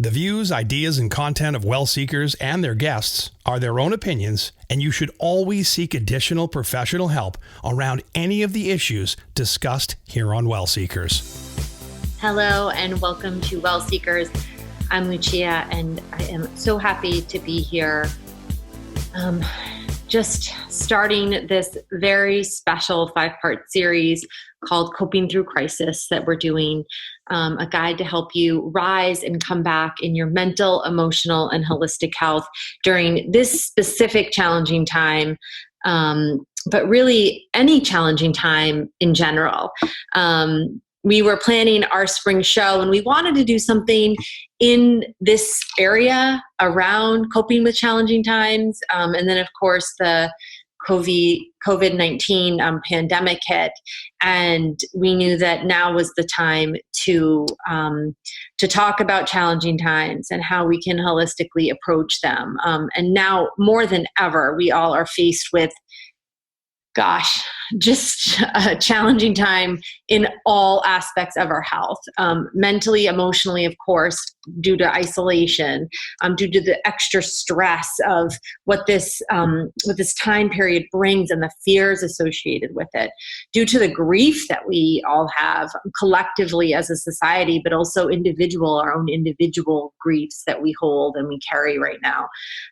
The views, ideas, and content of WellSeekers and their guests are their own opinions, and you should always seek additional professional help around any of the issues discussed here on WellSeekers. Hello, and welcome to WellSeekers. I'm Lucia, and I am so happy to be here. Just starting this very special 5-part series called Coping Through Crisis that we're doing, a guide to help you rise and come back in your mental, emotional, and holistic health during this specific challenging time, but really any challenging time in general. We were planning our spring show and we wanted to do something in this area around coping with challenging times. And then, of course, the COVID-19 pandemic hit, and we knew that now was the time to talk about challenging times and how we can holistically approach them. And now more than ever, we all are faced with just a challenging time in all aspects of our health, mentally, emotionally, of course, due to isolation, due to the extra stress of what this time period brings and the fears associated with it, due to the grief that we all have collectively as a society, but also our own individual griefs that we hold and we carry right now.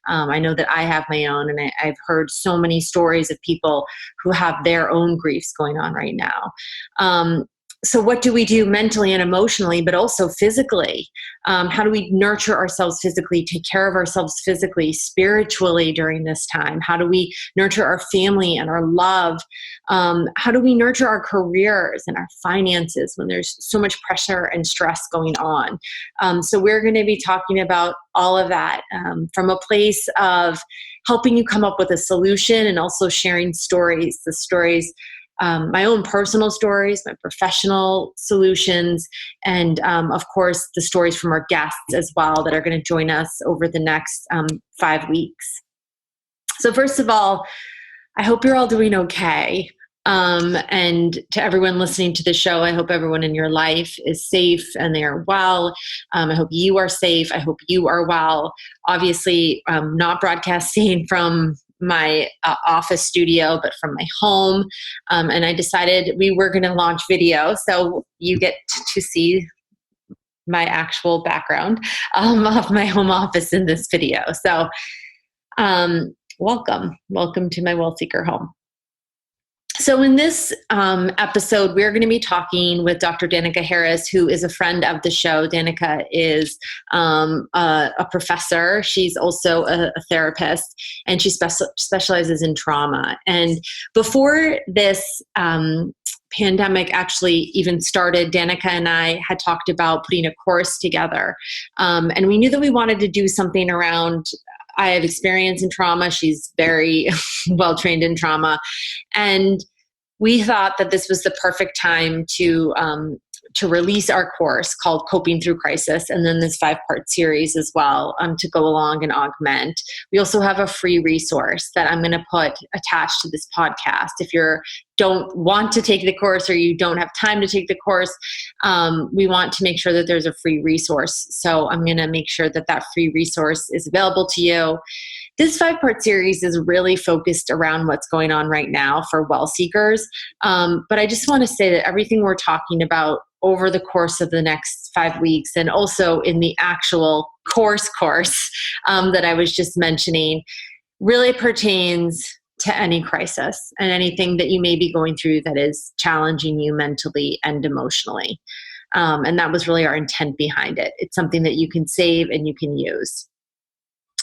I know that I have my own, and I've heard so many stories of people who have their own griefs going on right now. So what do we do mentally and emotionally, but also physically? How do we nurture ourselves physically, take care of ourselves physically, spiritually during this time? How do we nurture our family and our love? How do we nurture our careers and our finances when there's so much pressure and stress going on? So we're going to be talking about all of that from a place of helping you come up with a solution and also sharing stories, my own personal stories, my professional solutions, and of course, the stories from our guests as well that are going to join us over the next 5 weeks. So first of all, I hope you're all doing okay. And to everyone listening to the show, I hope everyone in your life is safe and they are well. I hope you are safe. I hope you are well. Obviously, not broadcasting from my office studio, but from my home. And I decided we were going to launch video, so you get to see my actual background of my home office in this video. So welcome to my WellSeeker home. So in this episode, we're going to be talking with Dr. Danica Harris, who is a friend of the show. Danica is a professor. She's also a therapist, and she specializes in trauma. And before this pandemic actually even started, Danica and I had talked about putting a course together. And we knew that we wanted to do something around I have experience in trauma. She's very well trained in trauma. And we thought that this was the perfect time to release our course called Coping Through Crisis, and then this 5-part series as well to go along and augment. We also have a free resource that I'm going to put attached to this podcast. If you don't want to take the course or you don't have time to take the course, we want to make sure that there's a free resource. So I'm going to make sure that that free resource is available to you. This 5-part series is really focused around what's going on right now for WellSeekers. But I just want to say that everything we're talking about over the course of the next 5 weeks, and also in the actual course that I was just mentioning, really pertains to any crisis and anything that you may be going through that is challenging you mentally and emotionally. And that was really our intent behind it. It's something that you can save and you can use.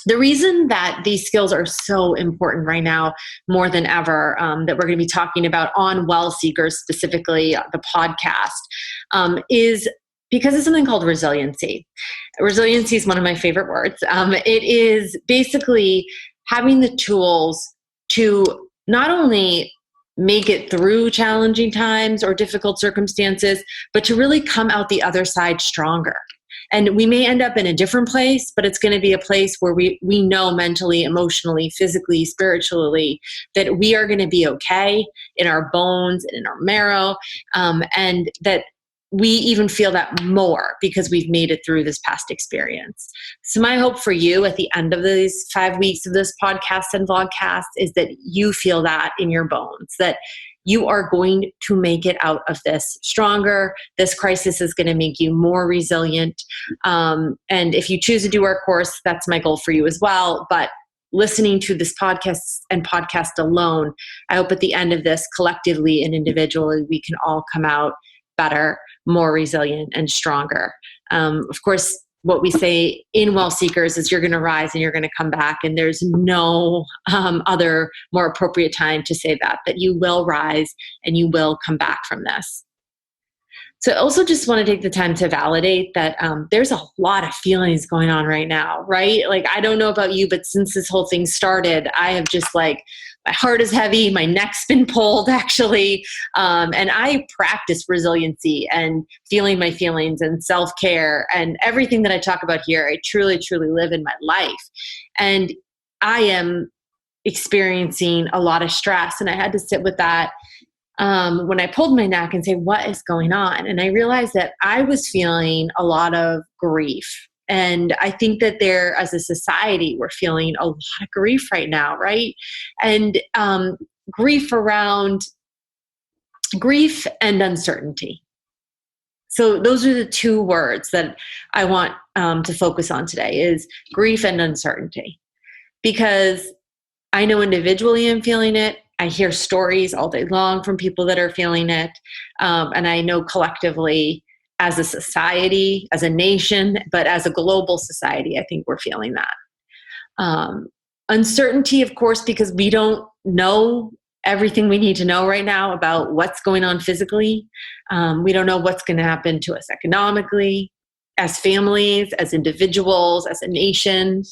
The reason that these skills are so important right now, more than ever, that we're going to be talking about on WellSeekers, specifically the podcast, is because of something called resiliency. Resiliency is one of my favorite words. It is basically having the tools to not only make it through challenging times or difficult circumstances, but to really come out the other side stronger. And we may end up in a different place, but it's going to be a place where we know mentally, emotionally, physically, spiritually, that we are going to be okay in our bones and in our marrow, and that we even feel that more because we've made it through this past experience. So my hope for you at the end of these 5 weeks of this podcast and vlogcast is that you feel that in your bones, that you are going to make it out of this stronger. This crisis is going to make you more resilient. And if you choose to do our course, that's my goal for you as well. But listening to this podcast and podcast alone, I hope at the end of this, collectively and individually, we can all come out better, more resilient, and stronger. Of course, what we say in WellSeekers is you're going to rise and you're going to come back. And there's no other more appropriate time to say that you will rise and you will come back from this. So I also just want to take the time to validate that there's a lot of feelings going on right now, right? Like, I don't know about you, but since this whole thing started, I have just like, my heart is heavy, my neck's been pulled actually. And I practice resiliency and feeling my feelings and self-care and everything that I talk about here, I truly, truly live in my life. And I am experiencing a lot of stress, and I had to sit with that when I pulled my neck and say, what is going on? And I realized that I was feeling a lot of grief. And I think that as a society, we're feeling a lot of grief right now, right? And grief around grief and uncertainty. So those are the two words that I want to focus on today, is grief and uncertainty. Because I know individually I'm feeling it. I hear stories all day long from people that are feeling it. And I know collectively, as a society, as a nation, but as a global society, I think we're feeling that. Uncertainty, of course, because we don't know everything we need to know right now about what's going on physically. We don't know what's going to happen to us economically, as families, as individuals, as a nation.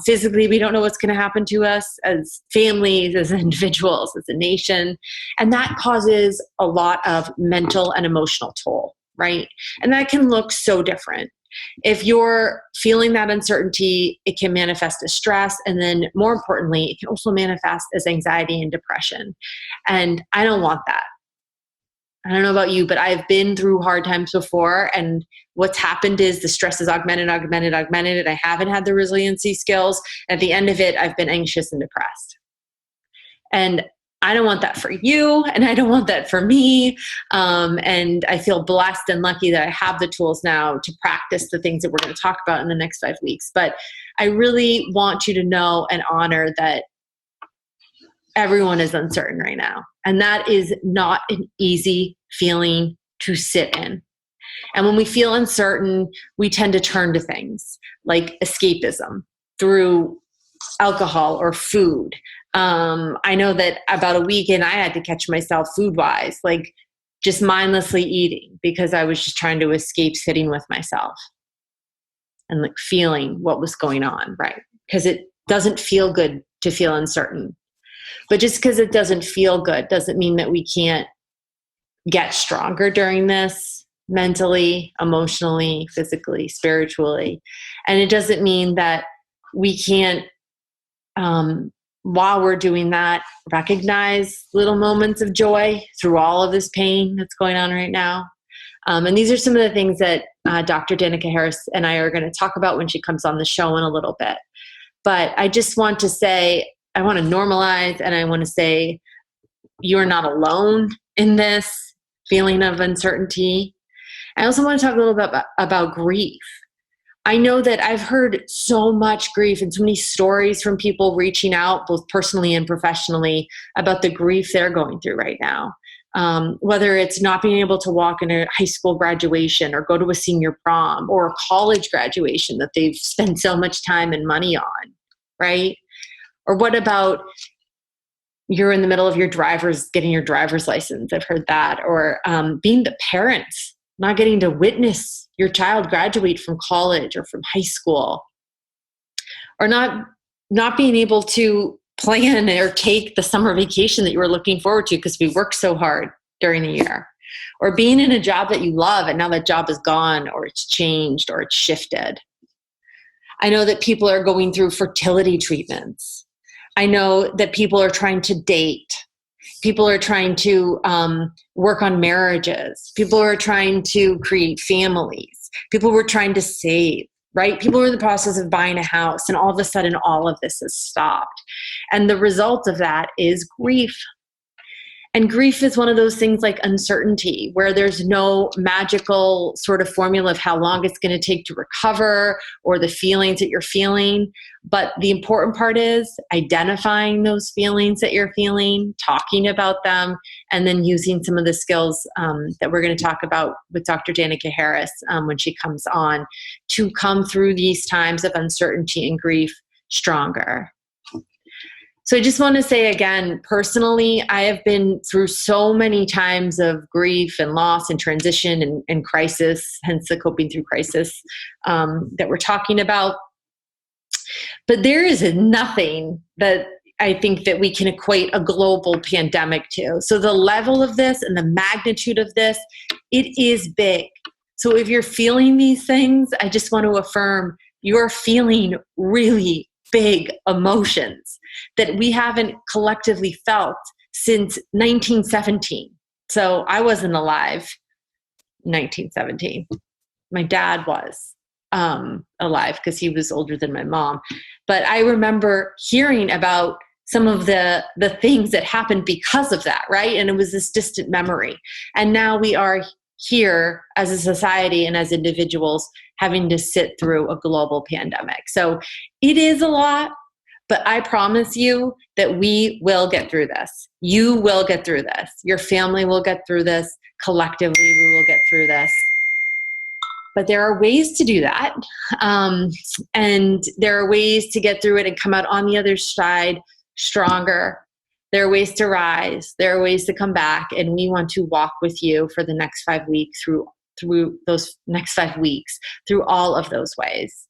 Physically, we don't know what's going to happen to us as families, as individuals, as a nation. And that causes a lot of mental and emotional toll, right? And that can look so different. If you're feeling that uncertainty, it can manifest as stress. And then more importantly, it can also manifest as anxiety and depression. And I don't want that. I don't know about you, but I've been through hard times before, and what's happened is the stress is augmented, and I haven't had the resiliency skills. At the end of it, I've been anxious and depressed. And I don't want that for you, and I don't want that for me. And I feel blessed and lucky that I have the tools now to practice the things that we're going to talk about in the next 5 weeks. But I really want you to know and honor that everyone is uncertain right now. And that is not an easy feeling to sit in. And when we feel uncertain, we tend to turn to things like escapism through alcohol or food. I know that about a weekend I had to catch myself food-wise, like just mindlessly eating because I was just trying to escape sitting with myself and like feeling what was going on, right? Because it doesn't feel good to feel uncertain. But just because it doesn't feel good doesn't mean that we can't get stronger during this mentally, emotionally, physically, spiritually. And it doesn't mean that we can't, while we're doing that, recognize little moments of joy through all of this pain that's going on right now. And these are some of the things that Dr. Danica Harris and I are going to talk about when she comes on the show in a little bit. But I just want to say, I want to normalize, and I want to say you're not alone in this feeling of uncertainty. I also want to talk a little bit about grief. I know that I've heard so much grief and so many stories from people reaching out, both personally and professionally, about the grief they're going through right now. Whether it's not being able to walk in a high school graduation or go to a senior prom or a college graduation that they've spent so much time and money on, right? Or what about you're in the middle of getting your driver's license? I've heard that. Or being the parents, not getting to witness your child graduate from college or from high school. Or not being able to plan or take the summer vacation that you were looking forward to because we worked so hard during the year. Or being in a job that you love and now that job is gone or it's changed or it's shifted. I know that people are going through fertility treatments. I know that people are trying to date. People are trying to work on marriages. People are trying to create families. People were trying to save, right? People were in the process of buying a house, and all of a sudden all of this has stopped. And the result of that is grief. And grief is one of those things like uncertainty, where there's no magical sort of formula of how long it's going to take to recover or the feelings that you're feeling. But the important part is identifying those feelings that you're feeling, talking about them, and then using some of the skills that we're going to talk about with Dr. Danica Harris when she comes on to come through these times of uncertainty and grief stronger. So I just want to say again, personally, I have been through so many times of grief and loss and transition and crisis, hence the coping through crisis that we're talking about. But there is nothing that I think that we can equate a global pandemic to. So the level of this and the magnitude of this, it is big. So if you're feeling these things, I just want to affirm you're feeling really big emotions that we haven't collectively felt since 1917. So I wasn't alive in 1917. My dad was alive because he was older than my mom. But I remember hearing about some of the things that happened because of that, right? And it was this distant memory. And now we are here as a society and as individuals having to sit through a global pandemic. So it is a lot, but I promise you that we will get through this. You will get through this. Your family will get through this. Collectively, we will get through this. But there are ways to do that. And there are ways to get through it and come out on the other side stronger. There are ways to rise. There are ways to come back. And we want to walk with you for the next 5 weeks through those next 5 weeks, through all of those ways.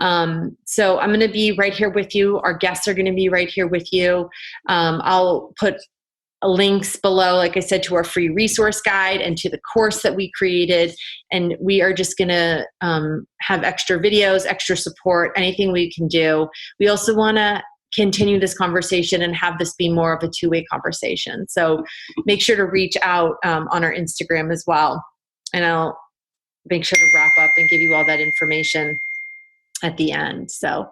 So I'm going to be right here with you. Our guests are going to be right here with you. I'll put links below, like I said, to our free resource guide and to the course that we created. And we are just going to have extra videos, extra support, anything we can do. We also want to continue this conversation and have this be more of a two-way conversation. So make sure to reach out on our Instagram as well. And I'll make sure to wrap up and give you all that information at the end. So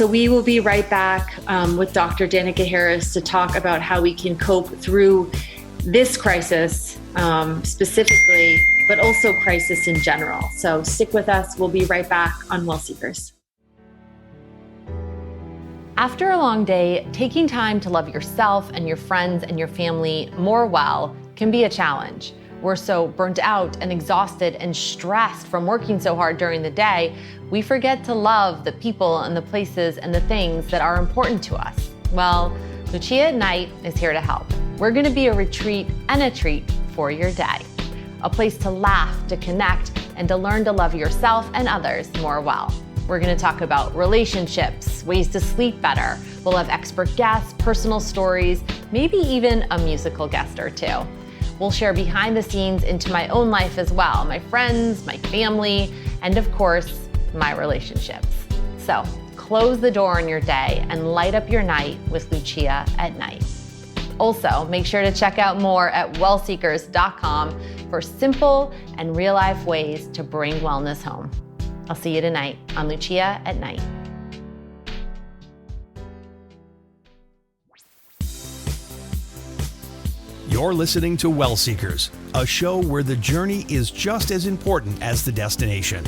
we will be right back with Dr. Danica Harris to talk about how we can cope through this crisis specifically, but also crisis in general. So stick with us. We'll be right back on WellSeekers. After a long day, taking time to love yourself and your friends and your family more well can be a challenge. We're so burnt out and exhausted and stressed from working so hard during the day, we forget to love the people and the places and the things that are important to us. Well, Lucia at Night is here to help. We're going to be a retreat and a treat for your day. A place to laugh, to connect, and to learn to love yourself and others more well. We're going to talk about relationships, ways to sleep better. We'll have expert guests, personal stories, maybe even a musical guest or two. We'll share behind the scenes into my own life as well, my friends, my family, and of course, my relationships. So close the door on your day and light up your night with Lucia at Night. Also, make sure to check out more at WellSeekers.com for simple and real-life ways to bring wellness home. I'll see you tonight on Lucia at Night. You're listening to WellSeekers, a show where the journey is just as important as the destination.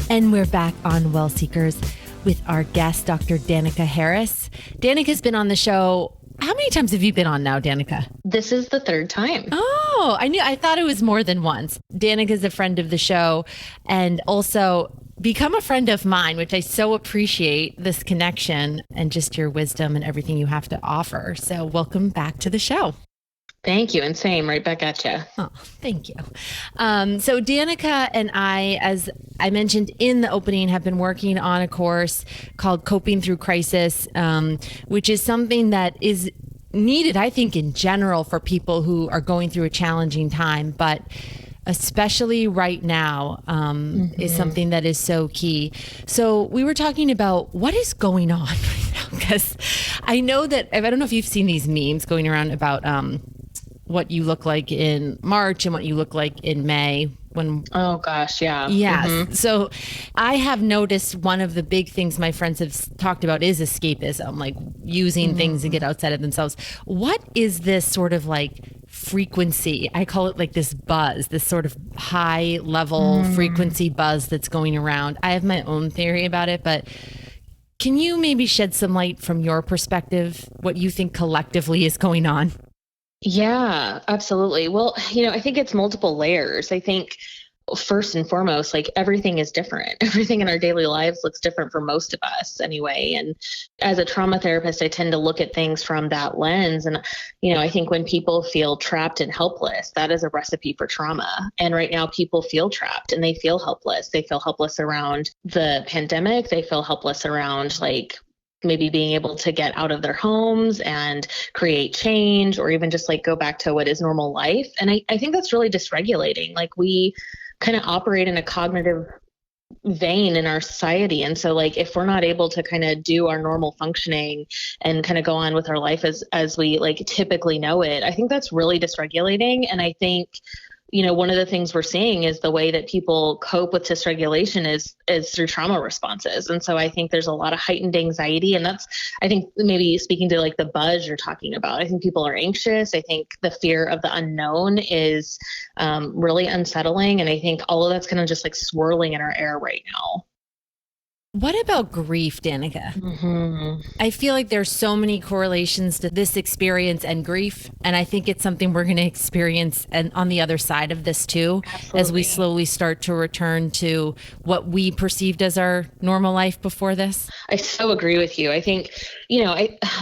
And we're back on WellSeekers with our guest, Dr. Danica Harris. Danica's been on the show. How many times have you been on now, Danica? This is the third time. Oh, I thought it was more than once. Danica's a friend of the show and also become a friend of mine, which I so appreciate this connection and just your wisdom and everything you have to offer. So welcome back to the show. Thank you. And same, right back at you. Oh, thank you. So Danica and I, as I mentioned in the opening, have been working on a course called Coping Through Crisis, which is something that is needed, I think, in general for people who are going through a challenging time, but especially right now is something that is so key. So we were talking about what is going on right now, because I know that, I don't know if you've seen these memes going around about what you look like in March and what you look like in May. Oh gosh, yeah. Yes. Mm-hmm. So I have noticed one of the big things my friends have talked about is escapism, like using things to get outside of themselves. What is this sort of like frequency? I call it like this buzz, this sort of high level frequency buzz that's going around. I have my own theory about it, but can you maybe shed some light from your perspective, what you think collectively is going on? Yeah, absolutely. Well, I think it's multiple layers. I think first and foremost, like everything is different. Everything in our daily lives looks different for most of us anyway. And as a trauma therapist, I tend to look at things from that lens. And, I think when people feel trapped and helpless, that is a recipe for trauma. And right now people feel trapped and they feel helpless. They feel helpless around the pandemic. They feel helpless around like maybe being able to get out of their homes and create change, or even just like go back to what is normal life. And I think that's really dysregulating. Like we kind of operate in a cognitive vein in our society. And so like, if we're not able to kind of do our normal functioning and kind of go on with our life as we like typically know it, I think that's really dysregulating. And I think, one of the things we're seeing is the way that people cope with dysregulation is through trauma responses. And so I think there's a lot of heightened anxiety, and that's, I think maybe speaking to like the buzz you're talking about, I think people are anxious. I think the fear of the unknown is really unsettling. And I think all of that's kind of just like swirling in our air right now. What about grief, Danica? Mm-hmm. I feel like there's so many correlations to this experience and grief. And I think it's something we're going to experience and on the other side of this too, Absolutely. As we slowly start to return to what we perceived as our normal life before this. I so agree with you. I think,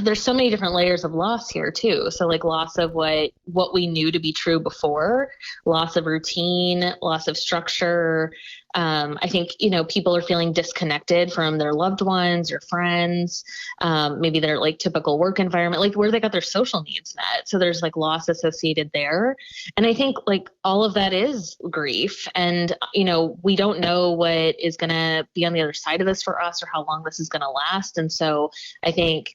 there's so many different layers of loss here too. So like loss of what we knew to be true before, loss of routine, loss of structure. I think, people are feeling disconnected from their loved ones or friends, maybe their like typical work environment, like where they got their social needs met. So there's like loss associated there. And I think like all of that is grief. And, we don't know what is going to be on the other side of this for us or how long this is going to last. And so I think,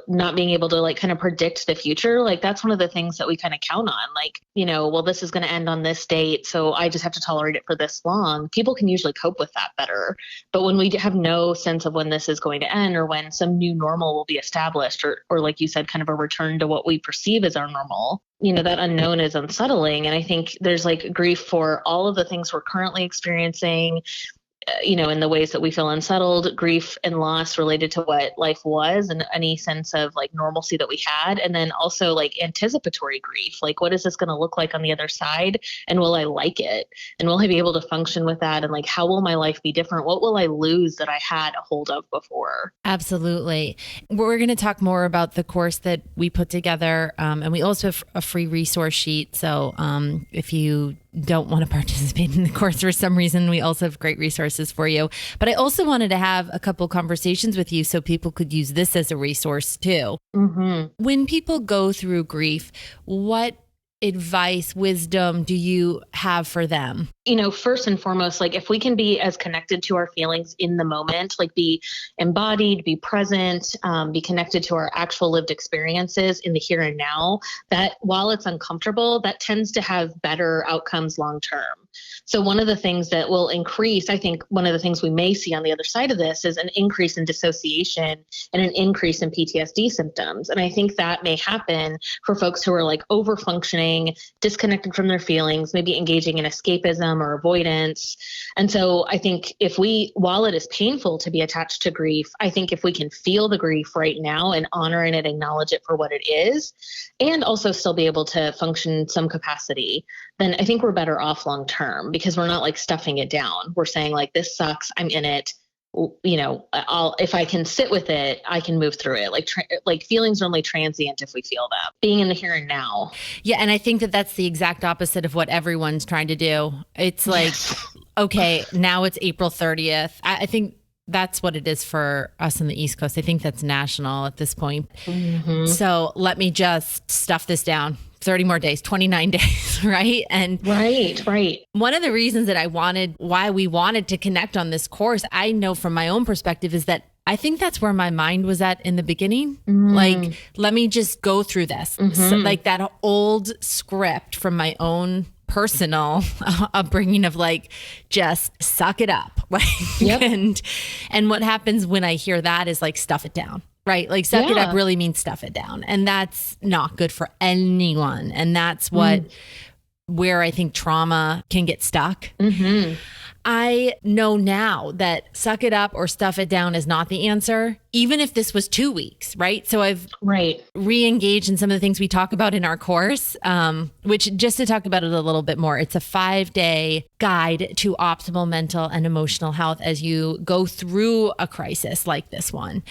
not being able to like kind of predict the future, like that's one of the things that we kind of count on, like, well, this is going to end on this date, so I just have to tolerate it for this long. People can usually cope with that better. But when we have no sense of when this is going to end or when some new normal will be established, or like you said, kind of a return to what we perceive as our normal, that unknown is unsettling. And I think there's like grief for all of the things we're currently experiencing, in the ways that we feel unsettled, grief and loss related to what life was and any sense of like normalcy that we had. And then also like anticipatory grief, like what is this going to look like on the other side? And will I like it? And will I be able to function with that? And like, how will my life be different? What will I lose that I had a hold of before? Absolutely. We're going to talk more about the course that we put together. And we also have a free resource sheet. So if you don't want to participate in the course for some reason, we also have great resources for you. But I also wanted to have a couple conversations with you so people could use this as a resource too. Mm-hmm. When people go through grief, what advice, wisdom do you have for them? First and foremost, like if we can be as connected to our feelings in the moment, like be embodied, be present, be connected to our actual lived experiences in the here and now, that while it's uncomfortable, that tends to have better outcomes long term. So one of the things that will increase, I think one of the things we may see on the other side of this is an increase in dissociation and an increase in PTSD symptoms. And I think that may happen for folks who are like over functioning, disconnected from their feelings, maybe engaging in escapism or avoidance. And so I think while it is painful to be attached to grief, I think if we can feel the grief right now and honor it and acknowledge it for what it is, and also still be able to function in some capacity, then I think we're better off long term because we're not like stuffing it down. We're saying like, this sucks, I'm in it. If I can sit with it, I can move through it. Like feelings are only transient if we feel them. Being in the here and now. Yeah. And I think that that's the exact opposite of what everyone's trying to do. It's like, okay, now it's April 30th. I think that's what it is for us on the East Coast. I think that's national at this point. Mm-hmm. So let me just stuff this down. 30 more days, 29 days, right? And right. One of the reasons that why we wanted to connect on this course, I know from my own perspective, is that I think that's where my mind was at in the beginning. Like, let me just go through this. So, like that old script from my own personal upbringing of like, just suck it up. Like, and what happens when I hear that is like, stuff it down. Right. Like suck it up really means stuff it down. And that's not good for anyone. And that's where I think trauma can get stuck. I know now that suck it up or stuff it down is not the answer, even if this was 2 weeks, right? So I've re-engaged in some of the things we talk about in our course, which just to talk about it a little bit more, it's a 5-day guide to optimal mental and emotional health as you go through a crisis like this one.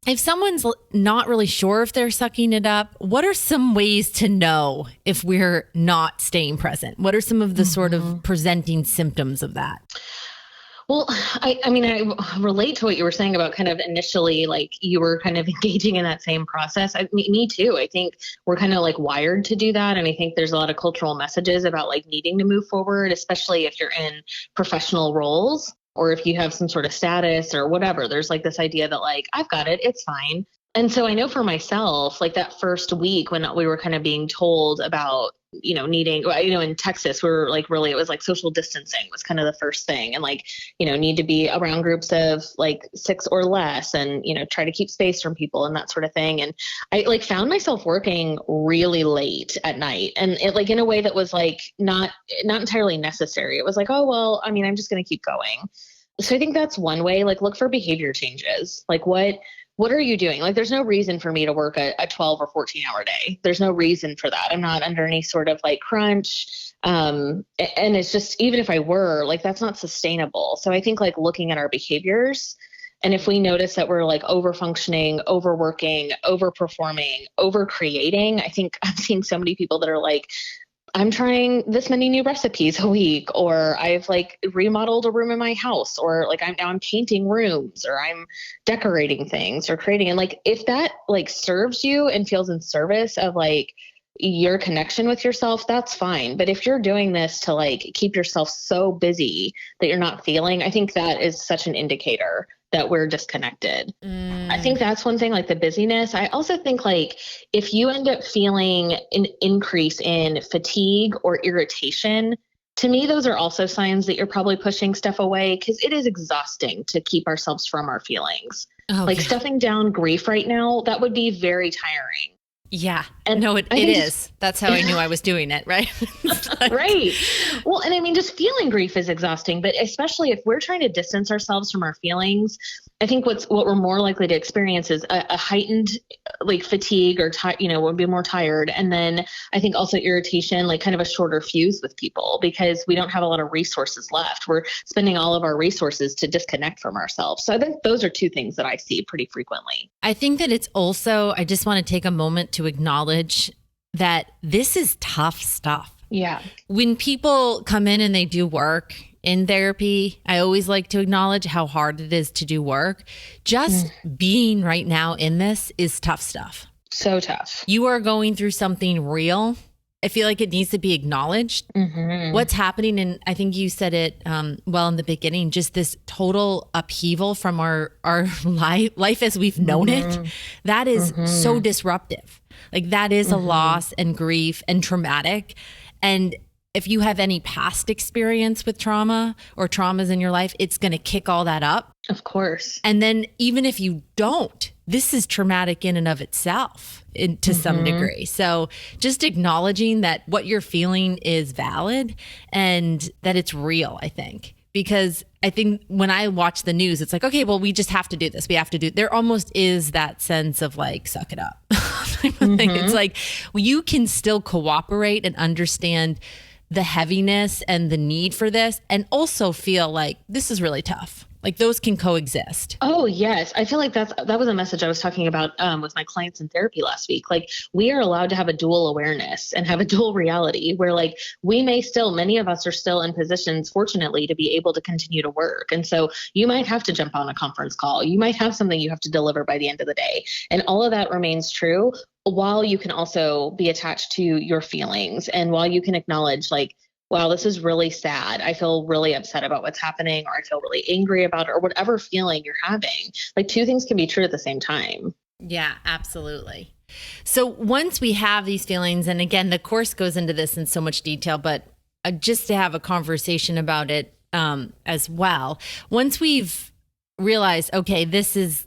If someone's not really sure if they're sucking it up, what are some ways to know if we're not staying present? What are some of the sort of presenting symptoms of that? Well, I mean, I relate to what you were saying about kind of initially, like you were kind of engaging in that same process. Me too. I think we're kind of like wired to do that. And I think there's a lot of cultural messages about like needing to move forward, especially if you're in professional roles. Or if you have some sort of status or whatever, there's like this idea that like, I've got it, it's fine. And so I know for myself, like that first week when we were kind of being told about, needing, in Texas, we were like, really, it was like social distancing was kind of the first thing. And like, need to be around groups of like 6 or less and, try to keep space from people and that sort of thing. And I like found myself working really late at night and it like in a way that was like not entirely necessary. It was like, oh, well, I mean, I'm just going to keep going. So I think that's one way, like look for behavior changes. Like what are you doing? Like, there's no reason for me to work a 12 or 14 hour day. There's no reason for that. I'm not under any sort of like crunch. And it's just, even if I were like, that's not sustainable. So I think like looking at our behaviors, and if we notice that we're like over functioning, overworking, overperforming, over creating, I think I'm seeing so many people that are like, I'm trying this many new recipes a week, or I've like remodeled a room in my house, or like I'm painting rooms, or I'm decorating things or creating. And like, if that like serves you and feels in service of like your connection with yourself, that's fine. But if you're doing this to like keep yourself so busy that you're not feeling, I think that is such an indicator that we're disconnected. I think that's one thing, like the busyness. I also think like if you end up feeling an increase in fatigue or irritation, to me, those are also signs that you're probably pushing stuff away, because it is exhausting to keep ourselves from our feelings. Like stuffing down grief right now, that would be very tiring. Yeah. And no, it is. That's how I knew I was doing it, right? Like, right. Well, and I mean, just feeling grief is exhausting, but especially if we're trying to distance ourselves from our feelings, I think what we're more likely to experience is a heightened like fatigue or we'll be more tired. And then I think also irritation, like kind of a shorter fuse with people, because we don't have a lot of resources left. We're spending all of our resources to disconnect from ourselves. So I think those are two things that I see pretty frequently. I think that it's also, I just want to take a moment to acknowledge that this is tough stuff. Yeah. When people come in and they do work in therapy, I always like to acknowledge how hard it is to do work. Just being right now in this is tough stuff. So tough. You are going through something real. I feel like it needs to be acknowledged. What's happening, and I think you said it well in the beginning, just this total upheaval from our life as we've known it. That is so disruptive. Like that is a loss and grief and traumatic. And if you have any past experience with trauma or traumas in your life, it's going to kick all that up. Of course. And then even if you don't, this is traumatic in and of itself to some degree. So just acknowledging that what you're feeling is valid and that it's real, I think. Because I think when I watch the news, it's like, okay, well, we just have to do this. We have to do, there almost is that sense of like, suck it up. It's like, well, you can still cooperate and understand the heaviness and the need for this, and also feel like this is really tough. Like those can coexist. Oh, yes. I feel like that was a message I was talking about with my clients in therapy last week. Like we are allowed to have a dual awareness and have a dual reality where like many of us are still in positions, fortunately, to be able to continue to work. And so you might have to jump on a conference call. You might have something you have to deliver by the end of the day. And all of that remains true, while you can also be attached to your feelings, and while you can acknowledge like wow, this is really sad. I feel really upset about what's happening, or I feel really angry about it, or whatever feeling you're having. Like two things can be true at the same time. Yeah, absolutely. So once we have these feelings, and again, the course goes into this in so much detail, but just to have a conversation about it as well, once we've realized, okay, this is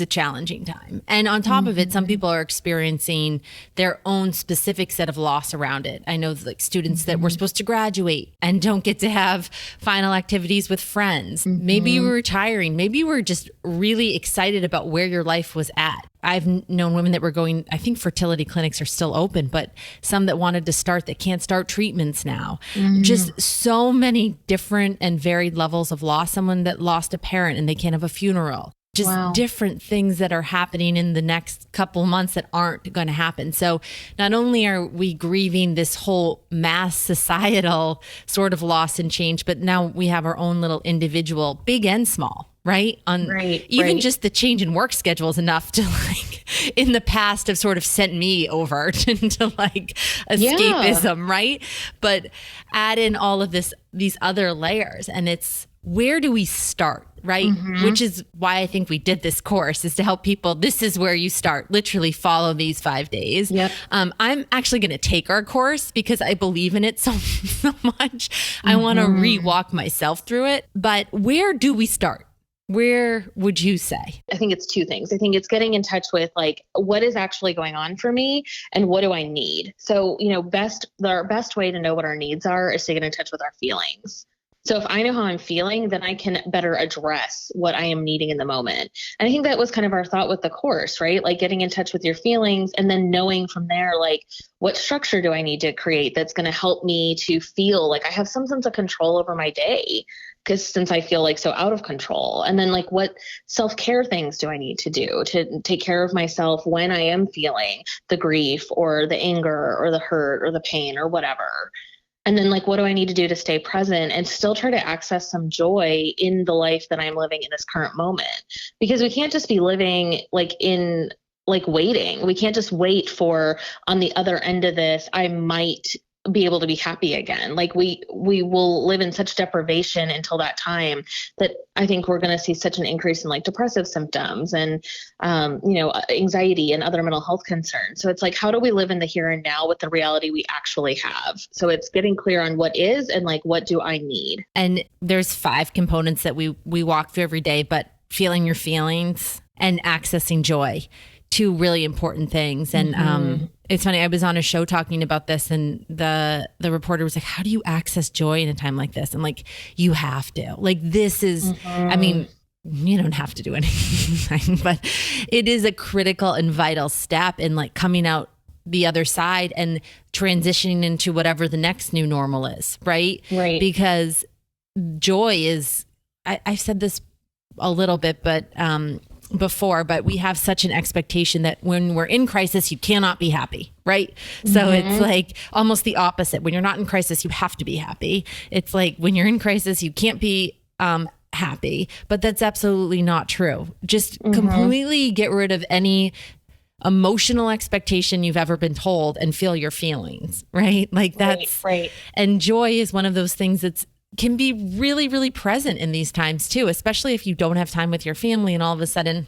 a challenging time. And on top of it, some people are experiencing their own specific set of loss around it. I know like students that were supposed to graduate and don't get to have final activities with friends. Maybe you were retiring. Maybe you were just really excited about where your life was at. I've known women that were going, I think fertility clinics are still open, but some that wanted to start that can't start treatments now. Just so many different and varied levels of loss. Someone that lost a parent and they can't have a funeral. Just different things that are happening in the next couple months that aren't going to happen. So not only are we grieving this whole mass societal sort of loss and change, but now we have our own little individual, big and small, right? Even just the change in work schedule is enough to like in the past have sort of sent me over into like escapism, right? But add in all of these other layers, and it's where do we start? Right? Which is why I think we did this course, is to help people. This is where you start. Literally follow these 5 days. Yep. I'm actually going to take our course because I believe in it so much. I want to re-walk myself through it. But where do we start? Where would you say? I think it's two things. I think it's getting in touch with like, what is actually going on for me and what do I need? So, our best way to know what our needs are is to get in touch with our feelings. So if I know how I'm feeling, then I can better address what I am needing in the moment. And I think that was kind of our thought with the course, right? Like getting in touch with your feelings and then knowing from there, like what structure do I need to create that's going to help me to feel like I have some sense of control over my day, because since I feel like so out of control. And then like what self-care things do I need to do to take care of myself when I am feeling the grief or the anger or the hurt or the pain or whatever. And then like, what do I need to do to stay present and still try to access some joy in the life that I'm living in this current moment? Because we can't just be living like in like waiting. We can't just wait for on the other end of this, I might be able to be happy again. Like we will live in such deprivation until that time that I think we're going to see such an increase in like depressive symptoms and, anxiety and other mental health concerns. So it's like, how do we live in the here and now with the reality we actually have? So it's getting clear on what is and like, what do I need? And there's 5 components that we walk through every day, but feeling your feelings and accessing joy, 2 really important things. And, it's funny, I was on a show talking about this and the reporter was like, how do you access joy in a time like this? I'm like, you have to. Like, this is, I mean, you don't have to do anything, but it is a critical and vital step in like coming out the other side and transitioning into whatever the next new normal is, right? Right. Because joy is, I've said this a little bit, but before, but we have such an expectation that when we're in crisis, you cannot be happy, right? So it's like almost the opposite. When you're not in crisis, you have to be happy. It's like when you're in crisis, you can't be happy, but that's absolutely not true. Just completely get rid of any emotional expectation you've ever been told and feel your feelings, right? Like that's right. And joy is one of those things that's can be really, really present in these times too, especially if you don't have time with your family and all of a sudden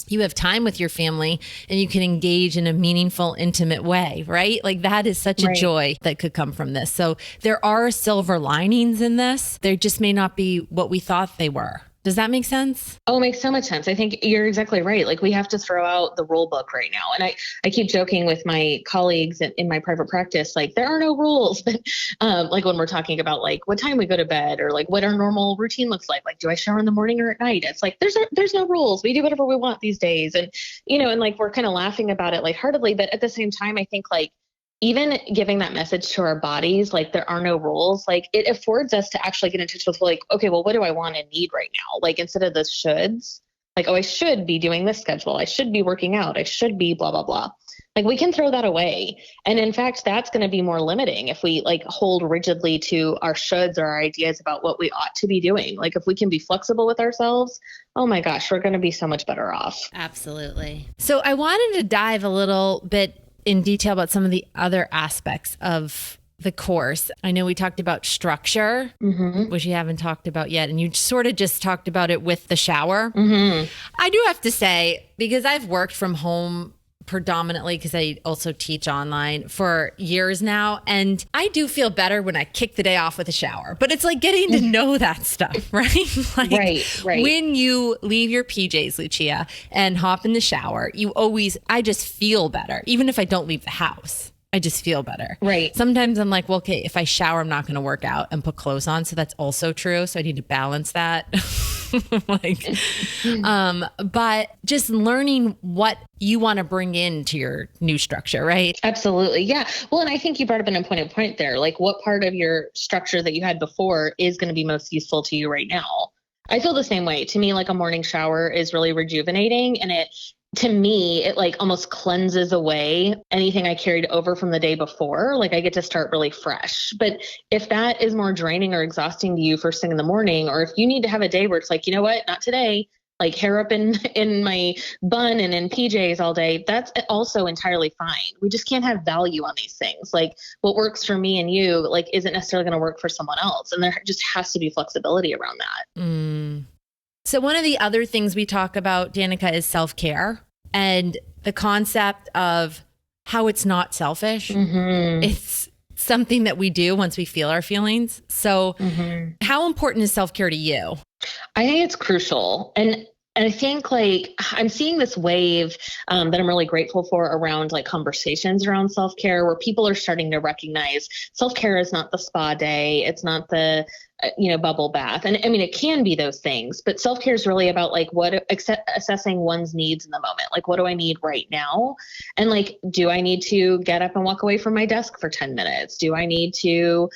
you have time with your family and you can engage in a meaningful, intimate way, right? Like that is such a joy that could come from this. So there are silver linings in this. They just may not be what we thought they were. Does that make sense? Oh, it makes so much sense. I think you're exactly right. Like we have to throw out the rule book right now. And I keep joking with my colleagues in my private practice, like there are no rules, but like when we're talking about like what time we go to bed or like what our normal routine looks like do I shower in the morning or at night? It's like, there's no rules. We do whatever we want these days. And, and like, we're kind of laughing about it lightheartedly, but at the same time, I think like, even giving that message to our bodies, like there are no rules, like it affords us to actually get in touch with like, okay, well, what do I want and need right now? Like instead of the shoulds, like, oh, I should be doing this schedule. I should be working out. I should be blah, blah, blah. Like we can throw that away. And in fact, that's going to be more limiting if we like hold rigidly to our shoulds or our ideas about what we ought to be doing. Like if we can be flexible with ourselves, oh my gosh, we're going to be so much better off. Absolutely. So I wanted to dive a little bit in detail about some of the other aspects of the course, I know we talked about structure, which you haven't talked about yet. And you sort of just talked about it with the shower. I do have to say, because I've worked from home predominantly, because I also teach online for years now. And I do feel better when I kick the day off with a shower, but it's like getting to know that stuff, right? Like right. When you leave your PJs, Lucia, and hop in the shower, I just feel better. Even if I don't leave the house, I just feel better. Right. Sometimes I'm like, well, okay, if I shower, I'm not going to work out and put clothes on. So that's also true. So I need to balance that. But just learning what you want to bring into your new structure, right? Absolutely. Yeah. Well, and I think you brought up an important point there. Like, what part of your structure that you had before is going to be most useful to you right now? I feel the same way. To me, like a morning shower is really rejuvenating, and to me, it like almost cleanses away anything I carried over from the day before. Like I get to start really fresh. But if that is more draining or exhausting to you first thing in the morning, or if you need to have a day where it's like, you know what, not today, like hair up in my bun and in PJs all day, that's also entirely fine. We just can't have value on these things. Like what works for me and you, like isn't necessarily going to work for someone else. And there just has to be flexibility around that. So one of the other things we talk about, Danica, is self-care and the concept of how it's not selfish. It's something that we do once we feel our feelings. So how important is self-care to you? I think it's crucial. And I think like I'm seeing this wave that I'm really grateful for around like conversations around self-care, where people are starting to recognize self-care is not the spa day. It's not the bubble bath. And I mean, it can be those things, but self-care is really about like assessing one's needs in the moment. Like, what do I need right now? And like, do I need to get up and walk away from my desk for 10 minutes? Do I need to,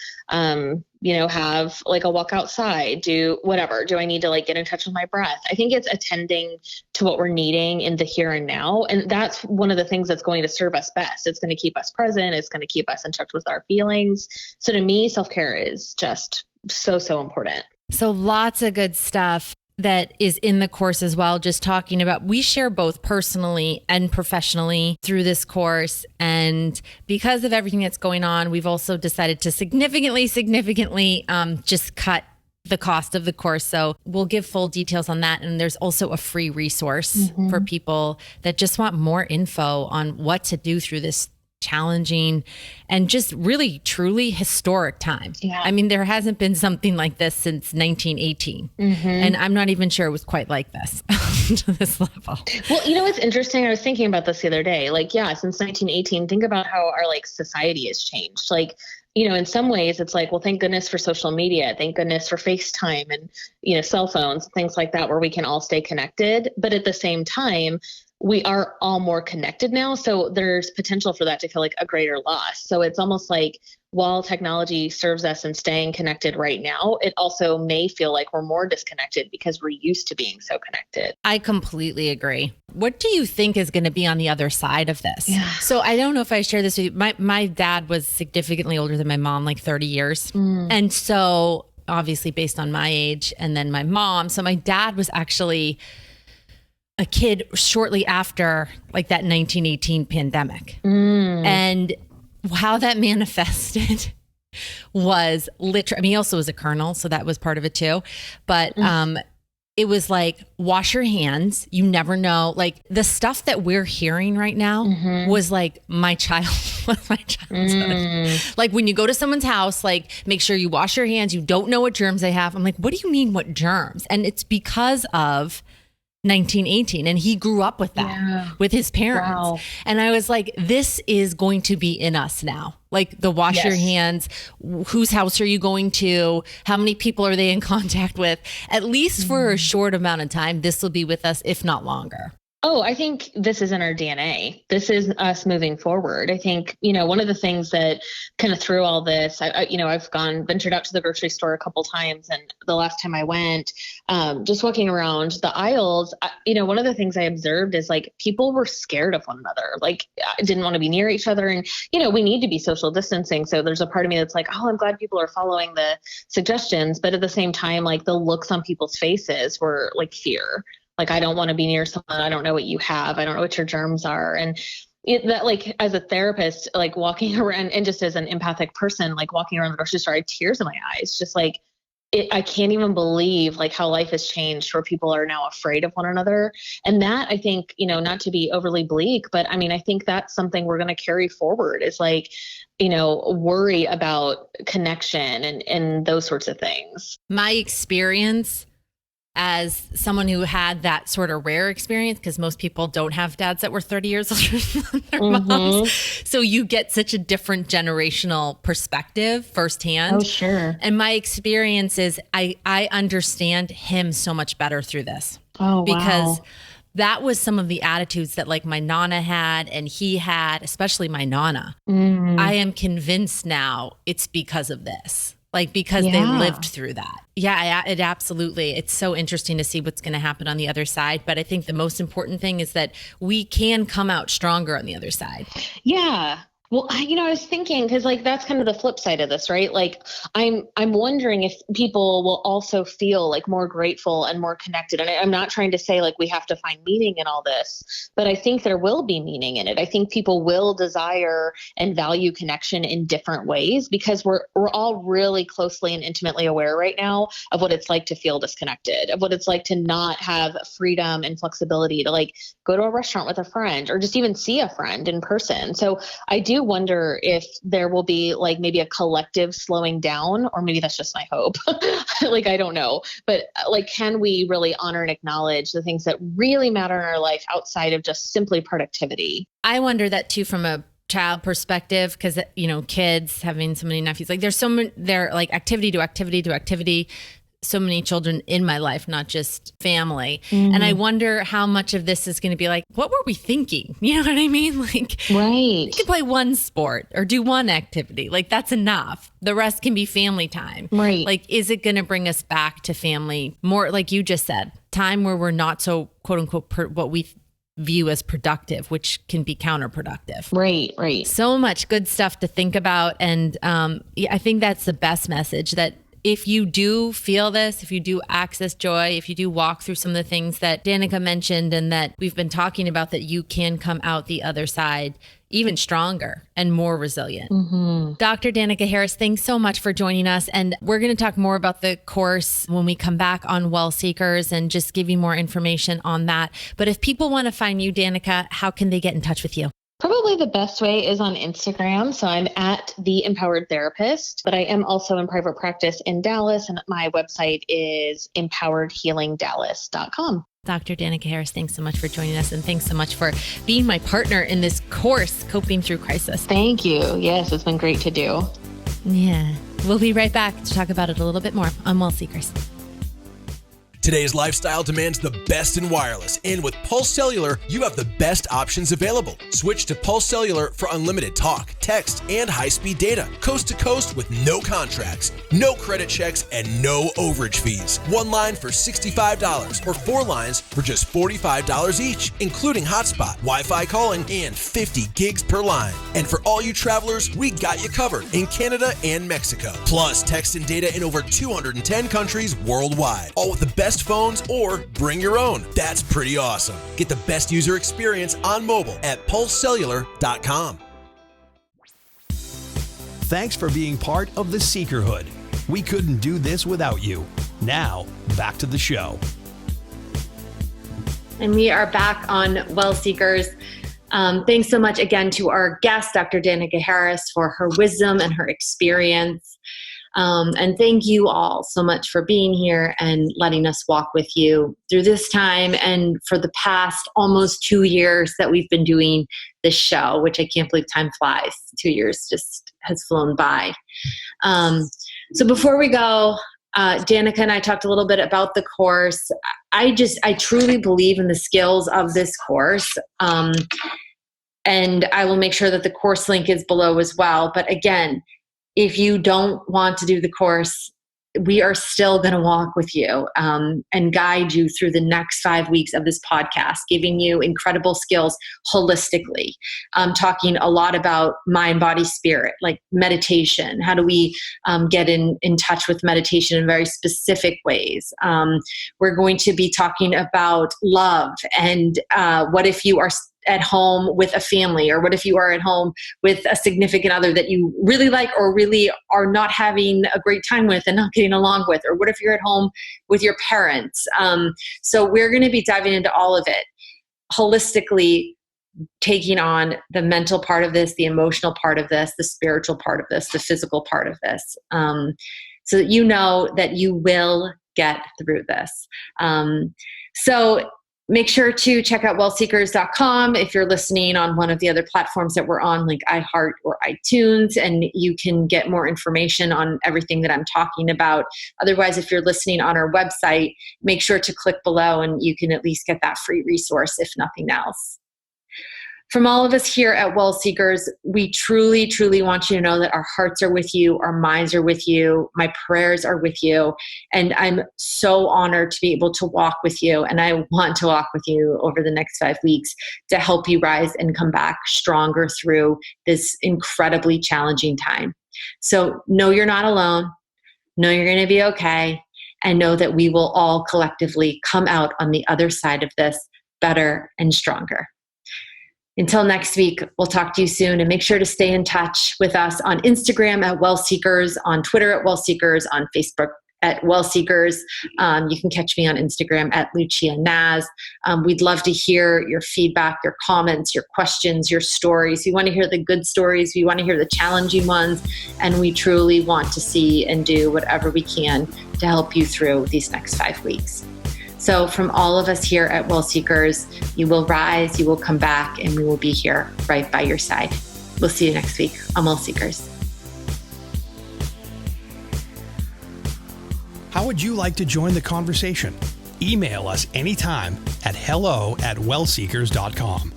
have like a walk outside, do whatever? Do I need to like get in touch with my breath? I think it's attending to what we're needing in the here and now. And that's one of the things that's going to serve us best. It's going to keep us present. It's going to keep us in touch with our feelings. So to me, self-care is just so important. So lots of good stuff that is in the course as well. Just talking about, we share both personally and professionally through this course. And because of everything that's going on, we've also decided to significantly just cut the cost of the course. So we'll give full details on that. And there's also a free resource for people that just want more info on what to do through this challenging and just really truly historic time. Yeah. I mean, there hasn't been something like this since 1918. And I'm not even sure it was quite like this to this level. Well, it's interesting. I was thinking about this the other day. Like, since 1918, think about how our like society has changed. Like, in some ways it's like, well, thank goodness for social media. Thank goodness for FaceTime and, cell phones, things like that, where we can all stay connected. But at the same time, we are all more connected now. So there's potential for that to feel like a greater loss. So it's almost like while technology serves us in staying connected right now, it also may feel like we're more disconnected because we're used to being so connected. I completely agree. What do you think is going to be on the other side of this? Yeah. So I don't know if I share this with you. My dad was significantly older than my mom, like 30 years. And so obviously based on my age and then my mom. So my dad was actually a kid shortly after like that 1918 pandemic. And how that manifested was literally, I mean, he also was a colonel, so that was part of it too. But it was like, wash your hands. You never know. Like the stuff that we're hearing right now was like my childhood. Like when you go to someone's house, like make sure you wash your hands. You don't know what germs they have. I'm like, what do you mean what germs? And it's because of 1918. And he grew up with that with his parents. Wow. And I was like, this is going to be in us now. Like the wash your hands, whose house are you going to? How many people are they in contact with? At least for a short amount of time, this will be with us, if not longer. Oh, I think this is in our DNA. This is us moving forward. I think, one of the things that kind of through all this, I've ventured out to the grocery store a couple times. And the last time I went, just walking around the aisles, one of the things I observed is like people were scared of one another, like didn't want to be near each other. And, we need to be social distancing. So there's a part of me that's like, oh, I'm glad people are following the suggestions. But at the same time, like the looks on people's faces were like fear. Like, I don't want to be near someone. I don't know what you have. I don't know what your germs are. And, that like as a therapist, like walking around and just as an empathic person, like walking around the grocery store, I had tears in my eyes, just like I can't even believe like how life has changed where people are now afraid of one another. And that, I think, not to be overly bleak, but I mean, I think that's something we're going to carry forward is like, worry about connection and those sorts of things. My experience as someone who had that sort of rare experience, because most people don't have dads that were 30 years older than their moms. So you get such a different generational perspective firsthand. Oh, sure. And my experience is I understand him so much better through this. Oh, wow. Because that was some of the attitudes that like my Nana had and he had, especially my Nana. I am convinced now it's because of this. Like, because they lived through that. Yeah, it absolutely. It's so interesting to see what's going to happen on the other side. But I think the most important thing is that we can come out stronger on the other side. Yeah. Well, I was thinking, because like that's kind of the flip side of this, right? Like I'm wondering if people will also feel like more grateful and more connected. And I'm not trying to say like we have to find meaning in all this, but I think there will be meaning in it. I think people will desire and value connection in different ways because we're all really closely and intimately aware right now of what it's like to feel disconnected, of what it's like to not have freedom and flexibility to like go to a restaurant with a friend or just even see a friend in person. So I do wonder if there will be like maybe a collective slowing down, or maybe that's just my hope. Like, I don't know, but like, can we really honor and acknowledge the things that really matter in our life outside of just simply productivity? I wonder that too from a child perspective, because kids having so many nephews, like there's so many, they're like activity to activity to activity. So many children in my life, not just family. And I wonder how much of this is going to be like, what were we thinking? You know what I mean? Like, right. You can play one sport or do one activity. Like, that's enough. The rest can be family time. Right. Like, is it going to bring us back to family more, like you just said, time where we're not so quote unquote, what we view as productive, which can be counterproductive. Right. So much good stuff to think about. And I think that's the best message, that if you do feel this, if you do access joy, if you do walk through some of the things that Danica mentioned and that we've been talking about, that you can come out the other side even stronger and more resilient. Dr. Danica Harris, thanks so much for joining us. And we're going to talk more about the course when we come back on WellSeekers and just give you more information on that. But if people want to find you, Danica, how can they get in touch with you? Probably the best way is on Instagram. So I'm at The Empowered Therapist, but I am also in private practice in Dallas, and my website is empoweredhealingdallas.com. Dr. Danica Harris, thanks so much for joining us, and thanks so much for being my partner in this course, Coping Through Crisis. Thank you. Yes, it's been great to do. Yeah. We'll be right back to talk about it a little bit more on WellSeekers. Today's lifestyle demands the best in wireless, and with Pulse Cellular, you have the best options available. Switch to Pulse Cellular for unlimited talk, text, and high-speed data, coast to coast with no contracts, no credit checks, and no overage fees. One line for $65 or 4 lines for just $45 each, including hotspot, Wi-Fi calling, and 50 gigs per line. And for all you travelers, we got you covered in Canada and Mexico. Plus, text and data in over 210 countries worldwide, all with the best phones or bring your own. That's pretty awesome. Get the best user experience on mobile at pulsecellular.com. Thanks for being part of the Seekerhood. We couldn't do this without you. Now, back to the show. And we are back on WellSeekers. Thanks so much again to our guest, Dr. Danica Harris, for her wisdom and her experience. And thank you all so much for being here and letting us walk with you through this time and for the past almost 2 years that we've been doing this show, which I can't believe time flies. 2 years just has flown by. So before we go, Danica and I talked a little bit about the course. I truly believe in the skills of this course. And I will make sure that the course link is below as well. But again, if you don't want to do the course, we are still going to walk with you and guide you through the next 5 weeks of this podcast, giving you incredible skills holistically, talking a lot about mind, body, spirit, like meditation. How do we get in touch with meditation in very specific ways? We're going to be talking about love and what if you are at home with a family? Or what if you are at home with a significant other that you really like or really are not having a great time with and not getting along with? Or what if you're at home with your parents? So we're going to be diving into all of it holistically, taking on the mental part of this, the emotional part of this, the spiritual part of this, the physical part of this, so that you know that you will get through this. So make sure to check out WellSeekers.com if you're listening on one of the other platforms that we're on, like iHeart or iTunes, and you can get more information on everything that I'm talking about. Otherwise, if you're listening on our website, make sure to click below and you can at least get that free resource, if nothing else. From all of us here at WellSeekers, we truly, truly want you to know that our hearts are with you, our minds are with you, my prayers are with you, and I'm so honored to be able to walk with you, and I want to walk with you over the next 5 weeks to help you rise and come back stronger through this incredibly challenging time. So know you're not alone, know you're going to be okay, and know that we will all collectively come out on the other side of this better and stronger. Until next week, we'll talk to you soon, and make sure to stay in touch with us on Instagram at WellSeekers, on Twitter at WellSeekers, on Facebook at WellSeekers. You can catch me on Instagram at Lucia and Naz. We'd love to hear your feedback, your comments, your questions, your stories. We want to hear the good stories. We want to hear the challenging ones. And we truly want to see and do whatever we can to help you through these next 5 weeks. So from all of us here at WellSeekers, you will rise, you will come back, and we will be here right by your side. We'll see you next week on WellSeekers. How would you like to join the conversation? Email us anytime at hello@wellseekers.com.